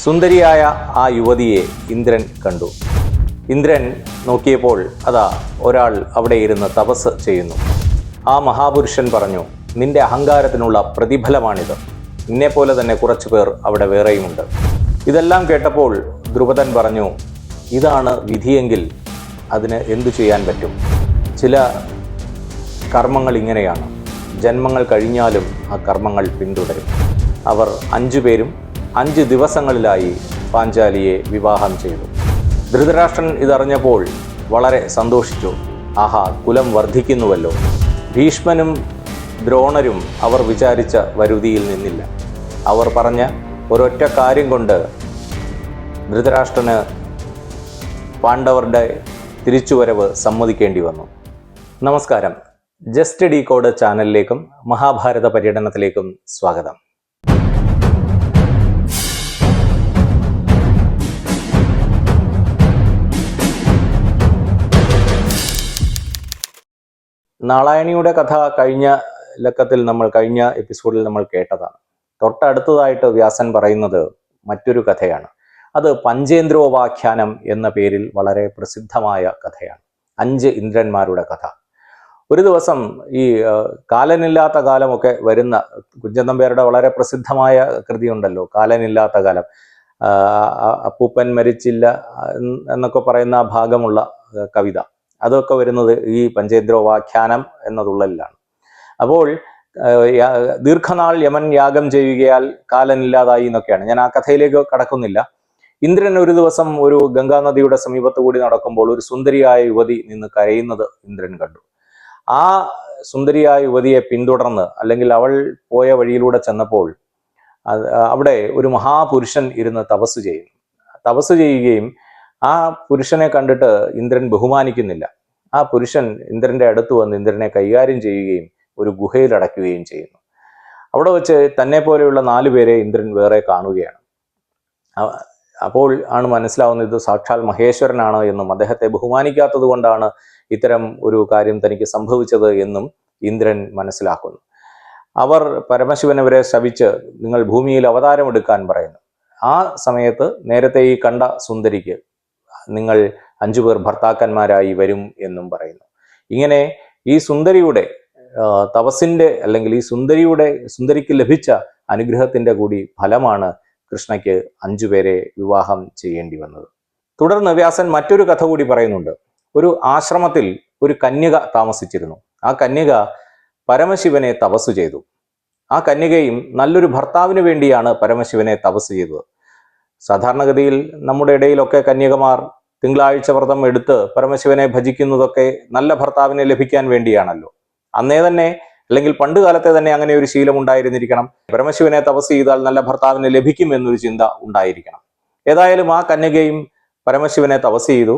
സുന്ദരിയായ ആ യുവതിയെ ഇന്ദ്രൻ കണ്ടു. ഇന്ദ്രൻ നോക്കിയപ്പോൾ അതാ ഒരാൾ അവിടെ ഇരുന്ന് തപസ് ചെയ്യുന്നു. ആ മഹാപുരുഷൻ പറഞ്ഞു, നിന്റെ അഹങ്കാരത്തിനുള്ള പ്രതിഫലമാണിത്. നിന്നെപ്പോലെ തന്നെ കുറച്ചു പേർ അവിടെ വേറെയുമുണ്ട്. ഇതെല്ലാം കേട്ടപ്പോൾ ദ്രുപദൻ പറഞ്ഞു, ഇതാണ് വിധിയെങ്കിൽ അതിന് എന്തു ചെയ്യാൻ പറ്റും? ചില കർമ്മങ്ങൾ ഇങ്ങനെയാണ്, ജന്മങ്ങൾ കഴിഞ്ഞാലും ആ കർമ്മങ്ങൾ പിന്തുടരും. അവർ 5 പേരും 5 ദിവസങ്ങളിലായി പാഞ്ചാലിയെ വിവാഹം ചെയ്തു. ധൃതരാഷ്ട്രൻ ഇതറിഞ്ഞപ്പോൾ വളരെ സന്തോഷിച്ചു. ആഹാ, കുലം വർദ്ധിക്കുന്നുവല്ലോ. ഭീഷ്മനും ദ്രോണരും അവർ വിചാരിച്ച വരുതിയിൽ നിന്നില്ല. അവർ പറഞ്ഞ ഒരൊറ്റ കാര്യം കൊണ്ട് ധൃതരാഷ്ട്രന് പാണ്ഡവരുടെ തിരിച്ചുവരവ് സമ്മതിക്കേണ്ടി വന്നു. നമസ്കാരം, ജസ്റ്റ് ഡീകോഡ് ചാനലിലേക്കും മഹാഭാരത പര്യടനത്തിലേക്കും സ്വാഗതം. നാളായണിയുടെ കഥ കഴിഞ്ഞ എപ്പിസോഡിൽ നമ്മൾ കേട്ടതാണ്. തൊട്ടടുത്തതായിട്ട് വ്യാസൻ പറയുന്നത് മറ്റൊരു കഥയാണ്. അത് പഞ്ചേന്ദ്രോപാഖ്യാനം എന്ന പേരിൽ വളരെ പ്രസിദ്ധമായ കഥയാണ്. 5 ഇന്ദ്രന്മാരുടെ കഥ. ഒരു ദിവസം ഈ കാലനില്ലാത്ത കാലമൊക്കെ വരുന്ന കുഞ്ചൻ നമ്പ്യാരുടെ വളരെ പ്രസിദ്ധമായ കൃതിയുണ്ടല്ലോ, കാലനില്ലാത്ത കാലം. അപ്പൂപ്പൻ മരിച്ചില്ല എന്നൊക്കെ പറയുന്ന ആ ഭാഗമുള്ള കവിത, അതൊക്കെ വരുന്നത് ഈ പഞ്ചേന്ദ്രോപാഖ്യാനം എന്നതുള്ളിലാണ്. അപ്പോൾ ദീർഘനാൾ യമൻ യാഗം ചെയ്യുകയാൽ കാലനില്ലാതായി എന്നൊക്കെയാണ്. ഞാൻ ആ കഥയിലേക്ക് കടക്കുന്നില്ല. ഇന്ദ്രൻ ഒരു ദിവസം ഒരു ഗംഗാനദിയുടെ സമീപത്ത് കൂടി നടക്കുമ്പോൾ ഒരു സുന്ദരിയായ യുവതി നിന്ന് കരയുന്നത് ഇന്ദ്രൻ കണ്ടു. ആ സുന്ദരിയായ യുവതിയെ പിന്തുടർന്ന്, അല്ലെങ്കിൽ അവൾ പോയ വഴിയിലൂടെ ചെന്നപ്പോൾ അവിടെ ഒരു മഹാപുരുഷൻ ഇരുന്ന് തപസ് ചെയ്യുകയും ആ പുരുഷനെ കണ്ടിട്ട് ഇന്ദ്രൻ ബഹുമാനിക്കുന്നില്ല. ആ പുരുഷൻ ഇന്ദ്രന്റെ അടുത്ത് വന്ന് ഇന്ദ്രനെ കൈകാര്യം ചെയ്യുകയും ഒരു ഗുഹയിൽ അടയ്ക്കുകയും ചെയ്യുന്നു. അവിടെ വെച്ച് തന്നെ പോലെയുള്ള 4 പേരെ ഇന്ദ്രൻ വേറെ കാണുകയാണ്. അപ്പോൾ ആണ് മനസ്സിലാവുന്നത് ഇത് സാക്ഷാൽ മഹേശ്വരനാണ് എന്നും അദ്ദേഹത്തെ ബഹുമാനിക്കാത്തത് കൊണ്ടാണ് ഇത്തരം ഒരു കാര്യം തനിക്ക് സംഭവിച്ചത് എന്നും ഇന്ദ്രൻ മനസ്സിലാക്കുന്നു. അവർ പരമശിവനവരെ ശപിച്ച് നിങ്ങൾ ഭൂമിയിൽ അവതാരമെടുക്കാൻ പറയുന്നു. ആ സമയത്ത് നേരത്തെ ഈ കണ്ട സുന്ദരിക്ക് നിങ്ങൾ 5 പേർ ഭർത്താക്കന്മാരായി വരും എന്നും പറയുന്നു. ഇങ്ങനെ ഈ സുന്ദരിയുടെ തപസ്സിന്റെ, അല്ലെങ്കിൽ ഈ സുന്ദരിക്ക് ലഭിച്ച അനുഗ്രഹത്തിന്റെ കൂടി ഫലമാണ് കൃഷ്ണയ്ക്ക് 5 പേരെ വിവാഹം ചെയ്യേണ്ടി വന്നത്. തുടർന്ന് വ്യാസൻ മറ്റൊരു കഥ കൂടി പറയുന്നുണ്ട്. ഒരു ആശ്രമത്തിൽ ഒരു കന്യക താമസിച്ചിരുന്നു. ആ കന്യക പരമശിവനെ തപസ് ചെയ്തു. ആ കന്യകയും നല്ലൊരു ഭർത്താവിന് വേണ്ടിയാണ് പരമശിവനെ തപസ് ചെയ്തത്. സാധാരണഗതിയിൽ നമ്മുടെ ഇടയിലൊക്കെ കന്യകമാർ തിങ്കളാഴ്ച വ്രതം എടുത്ത് പരമശിവനെ ഭജിക്കുന്നതൊക്കെ നല്ല ഭർത്താവിനെ ലഭിക്കാൻ വേണ്ടിയാണല്ലോ. അന്നേ തന്നെ, അല്ലെങ്കിൽ പണ്ട് കാലത്തെ തന്നെ അങ്ങനെ ഒരു ശീലം ഉണ്ടായിരുന്നിരിക്കണം. പരമശിവനെ തപസ് ചെയ്താൽ നല്ല ഭർത്താവിനെ ലഭിക്കും എന്നൊരു ചിന്ത ഉണ്ടായിരിക്കണം. ഏതായാലും ആ കന്യകയും പരമശിവനെ തപസ് ചെയ്തു.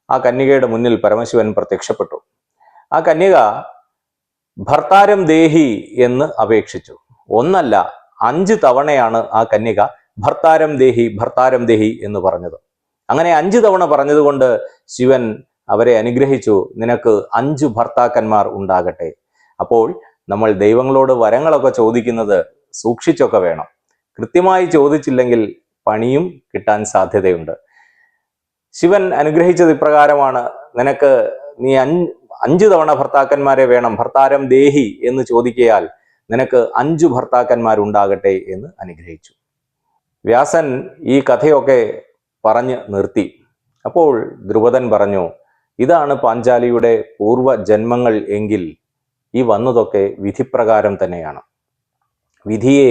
ആ കന്യകയുടെ മുന്നിൽ പരമശിവൻ പ്രത്യക്ഷപ്പെട്ടു. ആ കന്യക ഭർത്താരം ദേഹി എന്ന് അപേക്ഷിച്ചു. ഒന്നല്ല, 5 തവണയാണ് ആ കന്യക ഭർത്താരം ദേഹി എന്ന് പറഞ്ഞത്. അങ്ങനെ 5 തവണ പറഞ്ഞതുകൊണ്ട് ശിവൻ അവരെ അനുഗ്രഹിച്ചു, നിനക്ക് 5 ഭർത്താക്കന്മാർ ഉണ്ടാകട്ടെ. അപ്പോൾ നമ്മൾ ദൈവങ്ങളോട് വരങ്ങളൊക്കെ ചോദിക്കുന്നത് സൂക്ഷിച്ചൊക്കെ വേണം. കൃത്യമായി ചോദിച്ചില്ലെങ്കിൽ പണിയും കിട്ടാൻ സാധ്യതയുണ്ട്. ശിവൻ അനുഗ്രഹിച്ചത് ഇപ്രകാരമാണ്, നീ 5 തവണ ഭർത്താക്കന്മാരെ വേണം, ഭർത്താരം ദേഹി എന്ന് ചോദിക്കയാൽ നിനക്ക് 5 ഭർത്താക്കന്മാരുണ്ടാകട്ടെ എന്ന് അനുഗ്രഹിച്ചു. വ്യാസൻ ഈ കഥയൊക്കെ പറഞ്ഞ് നിർത്തി. അപ്പോൾ ദ്രുപദൻ പറഞ്ഞു, ഇതാണ് പാഞ്ചാലിയുടെ പൂർവ്വജന്മങ്ങൾ എങ്കിൽ ഈ വന്നതൊക്കെ വിധിപ്രകാരം തന്നെയാണ്. വിധിയെ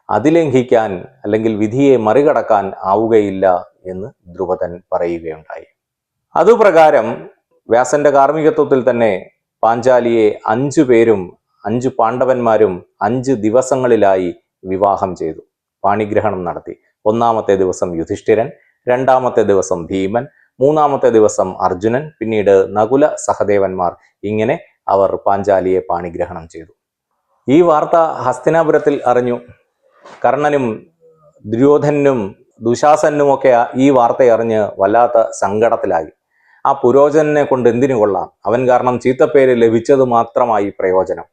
അതിലംഘിക്കാൻ, അല്ലെങ്കിൽ വിധിയെ മറികടക്കാൻ ആവുകയില്ല എന്ന് ദ്രുപദൻ പറയുകയുണ്ടായി. അതുപ്രകാരം വ്യാസന്റെ കാർമ്മികത്വത്തിൽ തന്നെ പാഞ്ചാലിയെ 5 പേരും 5 പാണ്ഡവന്മാരും 5 ദിവസങ്ങളിലായി വിവാഹം ചെയ്തു, പാണിഗ്രഹണം നടത്തി. 1-ാമത്തെ ദിവസം യുധിഷ്ഠിരൻ, 2-ാമത്തെ ദിവസം ഭീമൻ, 3-ാമത്തെ ദിവസം അർജുനൻ, പിന്നീട് നകുല സഹദേവന്മാർ. ഇങ്ങനെ അവർ പാഞ്ചാലിയെ പാണിഗ്രഹണം ചെയ്തു. ഈ വാർത്ത ഹസ്തിനാപുരത്തിൽ അറിഞ്ഞു. കർണനും ദുര്യോധനും ദുശാസനുമൊക്കെ ഈ വാർത്തയറിഞ്ഞ് വല്ലാത്ത സങ്കടത്തിലായി. ആ പുരോചനെ കൊണ്ട് എന്തിനു കൊള്ളാം, അവൻ കാരണം ചീത്തപ്പേര് ലഭിച്ചത് മാത്രമായി പ്രയോജനം.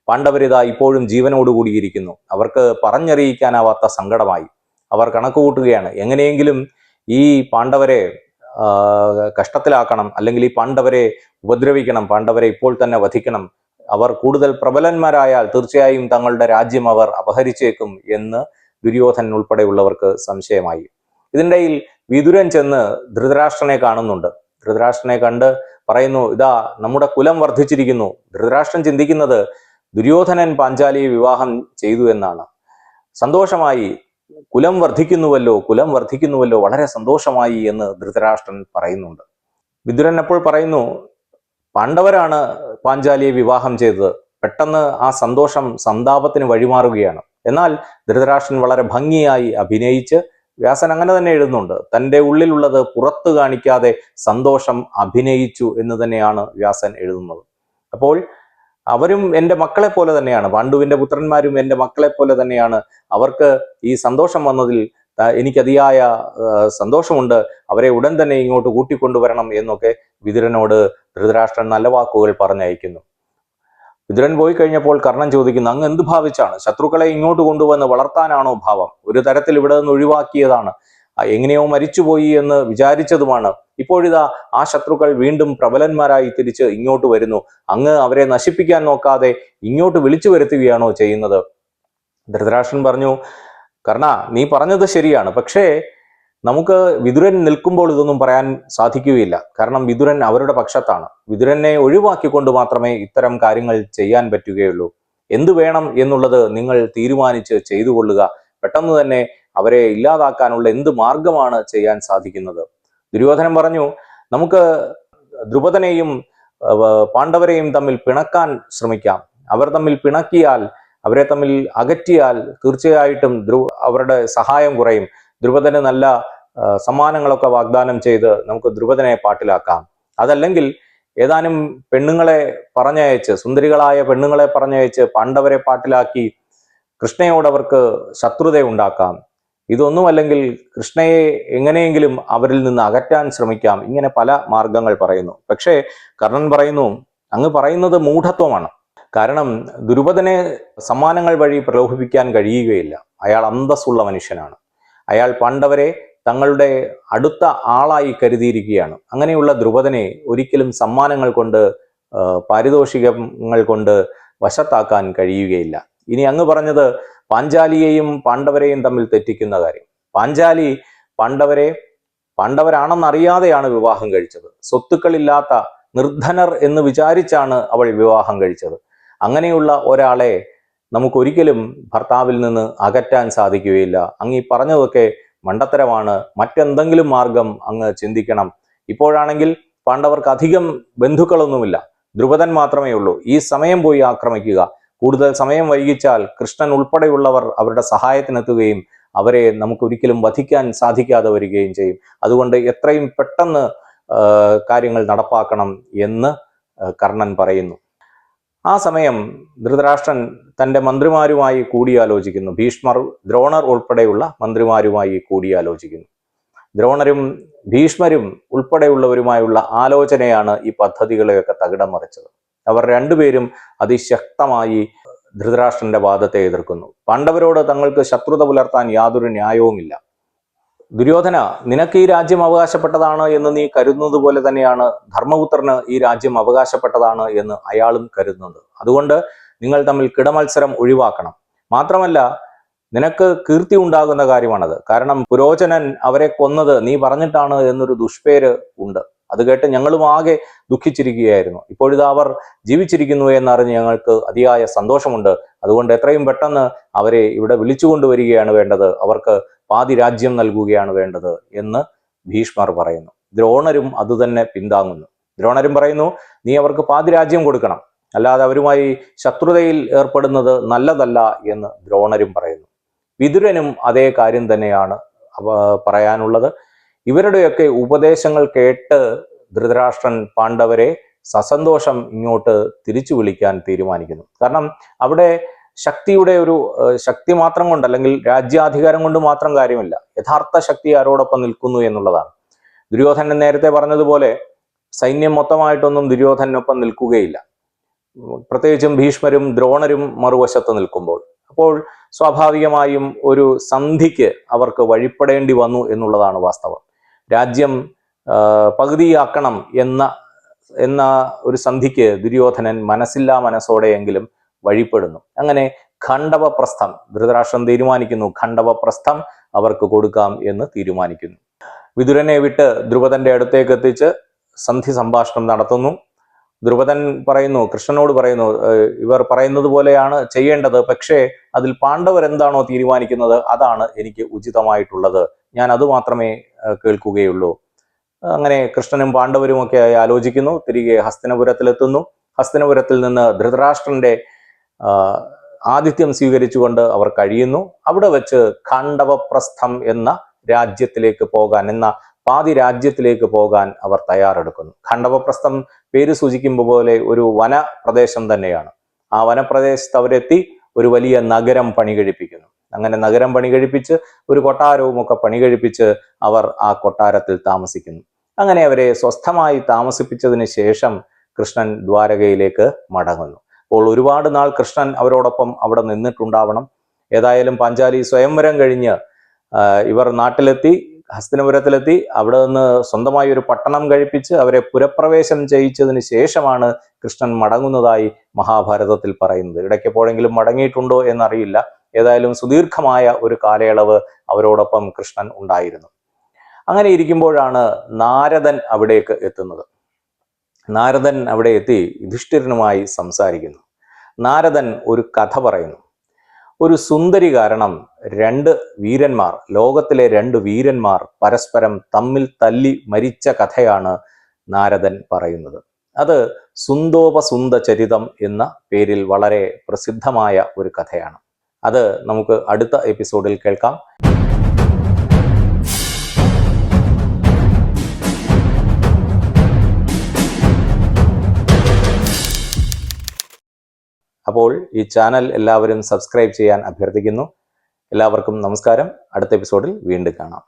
പാണ്ഡവരിത ഇപ്പോഴും ജീവനോടുകൂടിയിരിക്കുന്നു. അവർക്ക് പറഞ്ഞറിയിക്കാനാവാത്ത സങ്കടമായി. അവർ കണക്ക് കൂട്ടുകയാണ്. എങ്ങനെയെങ്കിലും ഈ പാണ്ഡവരെ കഷ്ടത്തിലാക്കണം, അല്ലെങ്കിൽ ഈ പാണ്ഡവരെ ഉപദ്രവിക്കണം, പാണ്ഡവരെ ഇപ്പോൾ തന്നെ വധിക്കണം. അവർ കൂടുതൽ പ്രബലന്മാരായാൽ തീർച്ചയായും തങ്ങളുടെ രാജ്യം അവർ അപഹരിച്ചേക്കും എന്ന് ദുര്യോധനൻ ഉൾപ്പെടെയുള്ളവർക്ക് സംശയമായി. ഇതിനിടയിൽ വിതുരൻ ചെന്ന് ധൃതരാഷ്ട്രനെ കാണുന്നുണ്ട്. ധൃതരാഷ്ട്രനെ കണ്ട് പറയുന്നു, ഇതാ നമ്മുടെ കുലം വർദ്ധിച്ചിരിക്കുന്നു. ധൃതരാഷ്ട്രൻ ചിന്തിക്കുന്നത് ദുര്യോധനൻ പാഞ്ചാലിയെ വിവാഹം ചെയ്തു എന്നാണ്. സന്തോഷമായി, കുലം വർദ്ധിക്കുന്നുവല്ലോ, കുലം വർദ്ധിക്കുന്നുവല്ലോ, വളരെ സന്തോഷമായി എന്ന് ധൃതരാഷ്ട്രൻ പറയുന്നുണ്ട്. വിതുരൻ അപ്പോൾ പറയുന്നു, പാണ്ഡവരാണ് പാഞ്ചാലിയെ വിവാഹം ചെയ്തത്. പെട്ടെന്ന് ആ സന്തോഷം സന്താപത്തിന് വഴിമാറുകയാണ്. എന്നാൽ ധൃതരാഷ്ട്രൻ വളരെ ഭംഗിയായി അഭിനയിച്ച്, വ്യാസൻ അങ്ങനെ തന്നെ എഴുതുന്നുണ്ട്, തൻ്റെ ഉള്ളിലുള്ളത് പുറത്തു കാണിക്കാതെ സന്തോഷം അഭിനയിച്ചു എന്ന് തന്നെയാണ് വ്യാസൻ എഴുതുന്നത്. അപ്പോൾ അവരും എൻ്റെ മക്കളെ പോലെ തന്നെയാണ്, പാണ്ഡുവിൻ്റെ പുത്രന്മാരും എൻ്റെ മക്കളെ പോലെ തന്നെയാണ്. അവർക്ക് ഈ സന്തോഷം വന്നതിൽ എനിക്ക് അതിയായ സന്തോഷമുണ്ട്. അവരെ ഉടൻ തന്നെ ഇങ്ങോട്ട് കൂട്ടിക്കൊണ്ടുവരണം എന്നൊക്കെ വിതുരനോട് ധൃതരാഷ്ട്രൻ നല്ല വാക്കുകൾ പറഞ്ഞയക്കുന്നു. വിതുരൻ പോയി കഴിഞ്ഞപ്പോൾ കർണൻ ചോദിക്കുന്നു, അങ്ങ് എന്ത് ഭാവിച്ചാണ്? ശത്രുക്കളെ ഇങ്ങോട്ട് കൊണ്ടുവന്ന് വളർത്താനാണോ ഭാവം? ഒരു തരത്തിൽ ഇവിടെ നിന്ന് ഒഴിവാക്കിയതാണ്, എങ്ങനെയോ മരിച്ചുപോയി എന്ന് വിചാരിച്ചതുമാണ്. ഇപ്പോഴിതാ ആ ശത്രുക്കൾ വീണ്ടും പ്രബലന്മാരായി തിരിച്ച് ഇങ്ങോട്ട് വരുന്നു. അങ്ങ് അവരെ നശിപ്പിക്കാൻ നോക്കാതെ ഇങ്ങോട്ട് വിളിച്ചു വരുത്തുകയാണോ ചെയ്യുന്നത്? ധൃതരാഷ്ട്രൻ പറഞ്ഞു, കർണ, നീ പറഞ്ഞത് ശരിയാണ്. പക്ഷേ നമുക്ക് വിതുരൻ നിൽക്കുമ്പോൾ ഇതൊന്നും പറയാൻ സാധിക്കുകയില്ല. കാരണം വിതുരൻ അവരുടെ പക്ഷത്താണ്. വിതുരനെ ഒഴിവാക്കിക്കൊണ്ട് മാത്രമേ ഇത്തരം കാര്യങ്ങൾ ചെയ്യാൻ പറ്റുകയുള്ളൂ. എന്തു വേണം എന്നുള്ളത് നിങ്ങൾ തീരുമാനിച്ച് ചെയ്തു കൊള്ളുക. പെട്ടെന്ന് തന്നെ അവരെ ഇല്ലാതാക്കാനുള്ള എന്ത് മാർഗമാണ് ചെയ്യാൻ സാധിക്കുന്നത്? ദുര്യോധനൻ പറഞ്ഞു, നമുക്ക് ദ്രുപദനെയും പാണ്ഡവരെയും തമ്മിൽ പിണക്കാൻ ശ്രമിക്കാം. അവർ തമ്മിൽ പിണക്കിയാൽ, അവരെ തമ്മിൽ അകറ്റിയാൽ തീർച്ചയായിട്ടും അവരുടെ സഹായം കുറയും. ദ്രുപദന് നല്ല സമ്മാനങ്ങളൊക്കെ വാഗ്ദാനം ചെയ്ത് നമുക്ക് ദ്രുപദനെ പാട്ടിലാക്കാം. അതല്ലെങ്കിൽ ഏതാനും പെണ്ണുങ്ങളെ പറഞ്ഞയച്ച്, സുന്ദരികളായ പെണ്ണുങ്ങളെ പറഞ്ഞയച്ച് പാണ്ഡവരെ പാട്ടിലാക്കി കൃഷ്ണയോടവർക്ക് ശത്രുത ഉണ്ടാക്കാം. ഇതൊന്നുമല്ലെങ്കിൽ കൃഷ്ണയെ എങ്ങനെയെങ്കിലും അവരിൽ നിന്ന് അകറ്റാൻ ശ്രമിക്കാം. ഇങ്ങനെ പല മാർഗങ്ങൾ പറയുന്നു. പക്ഷേ കർണൻ പറയുന്നു, അങ്ങ് പറയുന്നത് മൂഢത്വമാണ്. കാരണം ദുരുപദനെ സമ്മാനങ്ങൾ വഴി പ്രലോഭിപ്പിക്കാൻ കഴിയുകയില്ല. അയാൾ അന്തസ്സുള്ള മനുഷ്യനാണ്. അയാൾ പാണ്ഡവരെ തങ്ങളുടെ അടുത്ത ആളായി കരുതിയിരിക്കുകയാണ്. അങ്ങനെയുള്ള ദ്രുപദനെ ഒരിക്കലും സമ്മാനങ്ങൾ കൊണ്ട്, പാരിതോഷികങ്ങൾ കൊണ്ട് വശത്താക്കാൻ കഴിയുകയില്ല. ഇനി അങ്ങ് പറഞ്ഞത് പാഞ്ചാലിയെയും പാണ്ഡവരെയും തമ്മിൽ തെറ്റിക്കുന്ന കാര്യം. പാഞ്ചാലി പാണ്ഡവരാണെന്നറിയാതെയാണ് വിവാഹം കഴിച്ചത്. സ്വത്തുക്കളില്ലാത്ത നിർധനർ എന്ന് വിചാരിച്ചാണ് അവൾ വിവാഹം കഴിച്ചത്. അങ്ങനെയുള്ള ഒരാളെ നമുക്കൊരിക്കലും ഭർത്താവിൽ നിന്ന് അകറ്റാൻ സാധിക്കുകയില്ല. അങ്ങ് ഈ പറഞ്ഞതൊക്കെ മണ്ടത്തരമാണ്. മറ്റെന്തെങ്കിലും മാർഗം അങ്ങ് ചിന്തിക്കണം. ഇപ്പോഴാണെങ്കിൽ പാണ്ഡവർക്ക് അധികം ബന്ധുക്കളൊന്നുമില്ല, ദ്രുപദൻ മാത്രമേ ഉള്ളൂ. ഈ സമയം പോയി ആക്രമിക്കുക. കൂടുതൽ സമയം വൈകിച്ചാൽ കൃഷ്ണൻ ഉൾപ്പെടെയുള്ളവർ അവരുടെ സഹായത്തിനെത്തുകയും അവരെ നമുക്കൊരിക്കലും വധിക്കാൻ സാധിക്കാതെ വരികയും ചെയ്യും. അതുകൊണ്ട് എത്രയും പെട്ടെന്ന് കാര്യങ്ങൾ നടപ്പാക്കണം എന്ന് കർണൻ പറയുന്നു. ആ സമയം ധൃതരാഷ്ട്രൻ തൻ്റെ മന്ത്രിമാരുമായി കൂടിയാലോചിക്കുന്നു. ഭീഷ്മർ, ദ്രോണർ ഉൾപ്പെടെയുള്ള മന്ത്രിമാരുമായി കൂടിയാലോചിക്കുന്നു. ദ്രോണരും ഭീഷ്മരും ഉൾപ്പെടെയുള്ളവരുമായുള്ള ആലോചനയാണ് ഈ പദ്ധതികളെയൊക്കെ തകിടം മറിച്ചത്. അവർ രണ്ടുപേരും അതിശക്തമായി ധൃതരാഷ്ട്രന്റെ വാദത്തെ എതിർക്കുന്നു. പാണ്ഡവരോട് തങ്ങൾക്ക് ശത്രുത പുലർത്താൻ യാതൊരു ന്യായവുമില്ല. ദുര്യോധന, നിനക്ക് ഈ രാജ്യം അവകാശപ്പെട്ടതാണ് എന്ന് നീ കരുതുന്നത് പോലെ തന്നെയാണ് ധർമ്മപുത്രന് ഈ രാജ്യം അവകാശപ്പെട്ടതാണ് എന്ന് അയാളും കരുതുന്നത്. അതുകൊണ്ട് നിങ്ങൾ തമ്മിൽ കിടമത്സരം ഒഴിവാക്കണം. മാത്രമല്ല, നിനക്ക് കീർത്തി ഉണ്ടാകുന്ന കാര്യമാണത്. കാരണം പുരോചനൻ അവരെ കൊന്നത് നീ പറഞ്ഞിട്ടാണ് എന്നൊരു ദുഷ്പേര് ഉണ്ട്. അത് കേട്ട് ഞങ്ങളും ആകെ ദുഃഖിച്ചിരിക്കുകയായിരുന്നു. ഇപ്പോഴിത് അവർ ജീവിച്ചിരിക്കുന്നു എന്നറിഞ്ഞ് ഞങ്ങൾക്ക് അതിയായ സന്തോഷമുണ്ട്. അതുകൊണ്ട് എത്രയും പെട്ടെന്ന് അവരെ ഇവിടെ വിളിച്ചുകൊണ്ടുവരികയാണ് വേണ്ടത്. അവർക്ക് പാതി രാജ്യം നൽകുകയാണ് വേണ്ടത് എന്ന് ഭീഷ്മർ പറയുന്നു. ദ്രോണരും അതുതന്നെ പിന്താങ്ങുന്നു. ദ്രോണരും പറയുന്നു, നീ അവർക്ക് പാതി രാജ്യം കൊടുക്കണം, അല്ലാതെ അവരുമായി ശത്രുതയിൽ ഏർപ്പെടുന്നത് നല്ലതല്ല എന്ന് ദ്രോണരും പറയുന്നു. വിതുരനും അതേ കാര്യം തന്നെയാണ് പറയാനുള്ളത്. ഇവരുടെയൊക്കെ ഉപദേശങ്ങൾ കേട്ട് ധൃതരാഷ്ട്രൻ പാണ്ഡവരെ സസന്തോഷം ഇങ്ങോട്ട് തിരിച്ചു വിളിക്കാൻ തീരുമാനിക്കുന്നു. കാരണം അവിടെ ശക്തിയുടെ ഒരു ശക്തി മാത്രം കൊണ്ട്, അല്ലെങ്കിൽ രാജ്യാധികാരം കൊണ്ട് മാത്രം കാര്യമില്ല. യഥാർത്ഥ ശക്തി ആരോടൊപ്പം നിൽക്കുന്നു എന്നുള്ളതാണ്. ദുര്യോധനൻ നേരത്തെ പറഞ്ഞതുപോലെ സൈന്യം മൊത്തമായിട്ടൊന്നും ദുര്യോധനൊപ്പം നിൽക്കുകയില്ല. പ്രത്യേകിച്ചും ഭീഷ്മരും ദ്രോണരും മറുവശത്ത് നിൽക്കുമ്പോൾ അപ്പോൾ സ്വാഭാവികമായും ഒരു സന്ധിക്ക് അവർക്ക് വഴിപ്പെടേണ്ടി വന്നു എന്നുള്ളതാണ് വാസ്തവം. രാജ്യം പകുതിയാക്കണം എന്ന ഒരു സന്ധിക്ക് ദുര്യോധനൻ മനസ്സില്ലാ മനസ്സോടെയെങ്കിലും വഴിപ്പെടുന്നു. അങ്ങനെ ഖണ്ഡവപ്രസ്ഥം ധൃതരാഷ്ട്രം തീരുമാനിക്കുന്നു. ഖണ്ഡവപ്രസ്ഥം അവർക്ക് കൊടുക്കാം എന്ന് തീരുമാനിക്കുന്നു. വിതുരനെ വിട്ട് ദ്രുപദന്റെ അടുത്തേക്ക് എത്തിച്ച് സന്ധി സംഭാഷണം നടത്തുന്നു. ദ്രുപദൻ പറയുന്നു, കൃഷ്ണനോട് പറയുന്നു, ഇവർ പറയുന്നത് പോലെയാണ് ചെയ്യേണ്ടത്, പക്ഷേ അതിൽ പാണ്ഡവർ എന്താണോ തീരുമാനിക്കുന്നത് അതാണ് എനിക്ക് ഉചിതമായിട്ടുള്ളത്, ഞാൻ അത് മാത്രമേ കേൾക്കുകയുള്ളൂ. അങ്ങനെ കൃഷ്ണനും പാണ്ഡവരുമൊക്കെ ആലോചിക്കുന്നു. തിരികെ ഹസ്തിനപുരത്തിലെത്തുന്നു. ഹസ്തിനപുരത്തിൽ നിന്ന് ധൃതരാഷ്ട്രന്റെ ആതിഥ്യം സ്വീകരിച്ചുകൊണ്ട് അവർ കഴിയുന്നു. അവിടെ വെച്ച് ഖണ്ഡവപ്രസ്ഥം എന്ന രാജ്യത്തിലേക്ക് പോകാൻ, എന്ന പാതി രാജ്യത്തിലേക്ക് പോകാൻ അവർ തയ്യാറെടുക്കുന്നു. ഖണ്ഡവപ്രസ്ഥം പേര് സൂചിക്കുമ്പോൾ പോലെ ഒരു വനപ്രദേശം തന്നെയാണ്. ആ വനപ്രദേശത്ത് അവരെത്തി ഒരു വലിയ നഗരം പണി കഴിപ്പിക്കുന്നു. അങ്ങനെ നഗരം പണി കഴിപ്പിച്ച് ഒരു കൊട്ടാരവും ഒക്കെ പണി കഴിപ്പിച്ച് അവർ ആ കൊട്ടാരത്തിൽ താമസിക്കുന്നു. അങ്ങനെ അവരെ സ്വസ്ഥമായി താമസിപ്പിച്ചതിന് ശേഷം കൃഷ്ണൻ ദ്വാരകയിലേക്ക് മടങ്ങുന്നു. അപ്പോൾ ഒരുപാട് നാൾ കൃഷ്ണൻ അവരോടൊപ്പം അവിടെ നിന്നിട്ടുണ്ടാവണം. ഏതായാലും പാഞ്ചാലി സ്വയംവരം കഴിഞ്ഞ് ഇവർ നാട്ടിലെത്തി, ഹസ്തിനപുരത്തിലെത്തി. അവിടെ നിന്ന് സ്വന്തമായി ഒരു പട്ടണം കഴിപ്പിച്ച് അവരെ പുരപ്രവേശം ചെയ്യിച്ചതിന് ശേഷമാണ് കൃഷ്ണൻ മടങ്ങുന്നതായി മഹാഭാരതത്തിൽ പറയുന്നത്. ഇടയ്ക്കെപ്പോഴെങ്കിലും മടങ്ങിയിട്ടുണ്ടോ എന്നറിയില്ല. ഏതായാലും സുദീർഘമായ ഒരു കാലയളവ് അവരോടൊപ്പം കൃഷ്ണൻ ഉണ്ടായിരുന്നു. അങ്ങനെ ഇരിക്കുമ്പോഴാണ് നാരദൻ അവിടേക്ക് എത്തുന്നത്. നാരദൻ അവിടെ എത്തി യുധിഷ്ഠിരനുമായി സംസാരിക്കുന്നു. നാരദൻ ഒരു കഥ പറയുന്നു. ഒരു സുന്ദരി കാരണം ലോകത്തിലെ രണ്ട് വീരന്മാർ പരസ്പരം തമ്മിൽ തല്ലി മരിച്ച കഥയാണ് നാരദൻ പറയുന്നത്. അത് സുന്ദോപസുന്ദ ചരിതം എന്ന പേരിൽ വളരെ പ്രസിദ്ധമായ ഒരു കഥയാണ്. അത് നമുക്ക് അടുത്ത എപ്പിസോഡിൽ കേൾക്കാം. അപ്പോൾ ഈ ചാനൽ എല്ലാവരും സബ്സ്ക്രൈബ് ചെയ്യാൻ അഭ്യർത്ഥിക്കുന്നു. എല്ലാവർക്കും നമസ്കാരം. അടുത്ത എപ്പിസോഡിൽ വീണ്ടും കാണാം.